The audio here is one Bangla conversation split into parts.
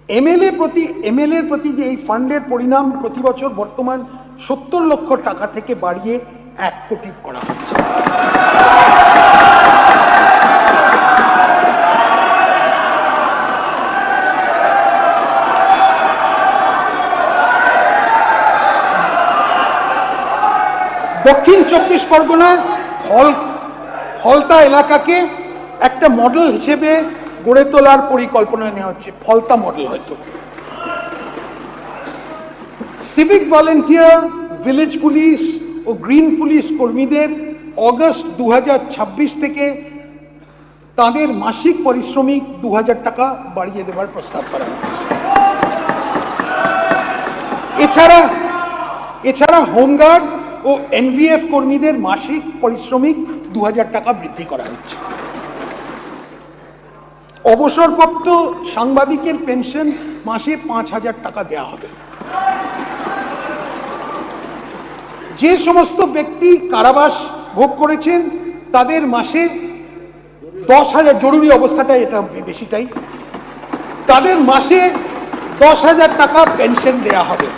এমএলএর প্রতি যে এই ফান্ডের পরিমাণ প্রতি বছর বর্তমান 70 লক্ষ টাকা থেকে বাড়িয়ে 1 কোটি করা হচ্ছে। দক্ষিণ 24 পরগনার ফলতা এলাকাকে একটা মডেল হিসেবে গড়ে তোলার পরিকল্পনা নেওয়া হচ্ছে, ফলতা মডেল। হয়তো সিভিক ভলেন্টিয়ার, ভিলেজ পুলিশ ও গ্রিন পুলিশ কর্মীদের অগস্ট 2026 থেকে তাদের মাসিক পারিশ্রমিক 2000 টাকা বাড়িয়ে দেওয়ার প্রস্তাব করা হয়েছে। এছাড়া হোমগার্ড ও এনভিএফ কর্মীদের মাসিক পারিশ্রমিক 2000 টাকা বৃদ্ধি করা হচ্ছে। অবসরপ্রাপ্ত সাংবাদিকের পেনশন মাসে 5000 টাকা দেওয়া হবে। যে সমস্ত ব্যক্তি কারাবাস ভোগ করেছেন তাদের মাসে 10,000, জরুরি অবস্থাটাই এটা বেশিটাই, তাদের মাসে 10,000 টাকা পেনশন দেওয়া হবে।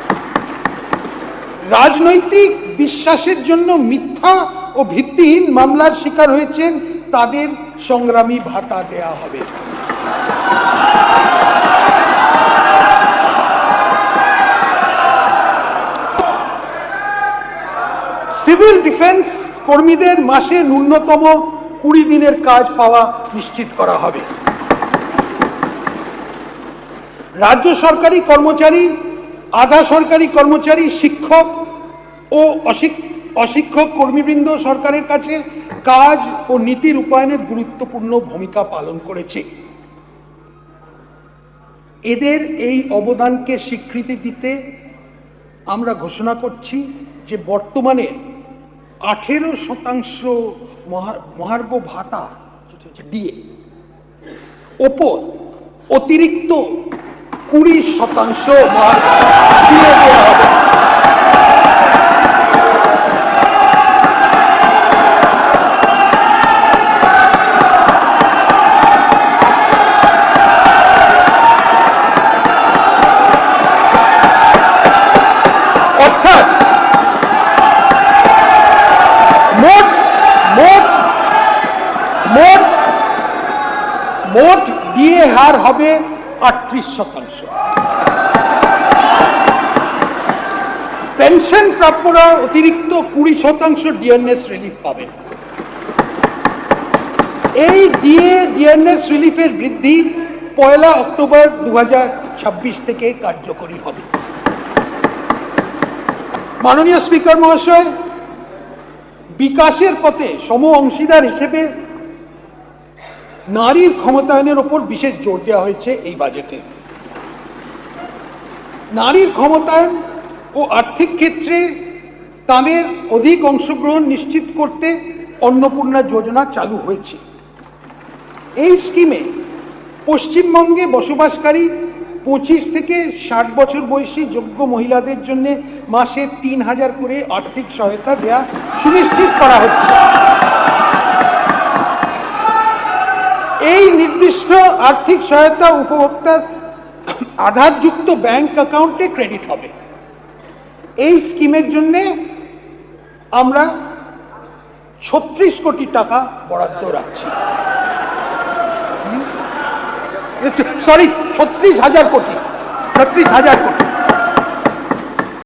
রাজনৈতিক বিশ্বাসের জন্য মিথ্যা ও ভিত্তিহীন মামলার শিকার হয়েছেন তাদের সংগ্রামী ভাতা দেওয়া হবে। সিভিল ডিফেন্স কর্মীদের মাসে ন্যূনতম 20 দিনের কাজ পাওয়া নিশ্চিত করা হবে। রাজ্য সরকারি কর্মচারী, আধা সরকারি কর্মচারী, শিক্ষক ও অশিক্ষক কর্মীবৃন্দ সরকারের কাছে কাজ ও নীতি রূপায়ণের গুরুত্বপূর্ণ ভূমিকা পালন করেছে। এদের এই অবদানকে স্বীকৃতি দিতে আমরা ঘোষণা করছি যে বর্তমানে 18% মহার্ঘ ভাতা দিয়ে ওপর অতিরিক্ত 20% মহার্ঘ দিয়ে দেওয়া হবে। মোট ডিএ হার হবে 38%। পেনশন প্রাপ্যরা অতিরিক্ত 20% ডিএনএস রিলিফ পাবেন। এই ডিএনএস রিলিফের বৃদ্ধি 1 অক্টোবর 2026 থেকে কার্যকরী হবে। মাননীয় স্পিকার মহাশয়, বিকাশের পথে সম অংশীদার হিসেবে নারীর ক্ষমতায়নের উপর বিশেষ জোর দেওয়া হয়েছে এই বাজেটে। নারীর ক্ষমতায়ন ও আর্থিক ক্ষেত্রে তাদের অধিক অংশগ্রহণ নিশ্চিত করতে অন্নপূর্ণা যোজনা চালু হয়েছে। এই স্কিমে পশ্চিমবঙ্গে বসবাসকারী 25 থেকে 60 বছর বয়সী যোগ্য মহিলাদের জন্য মাসে 3000 করে আর্থিক সহায়তা দেওয়া সুনিশ্চিত করা হচ্ছে। এই নির্দিষ্ট আর্থিক সহায়তা উপভোক্তার আধারযুক্ত ব্যাংক অ্যাকাউন্টে ক্রেডিট হবে। এই স্কিমের জন্য আমরা 36 কোটি টাকা বরাদ্দ রাখছি। 36,000 কোটি।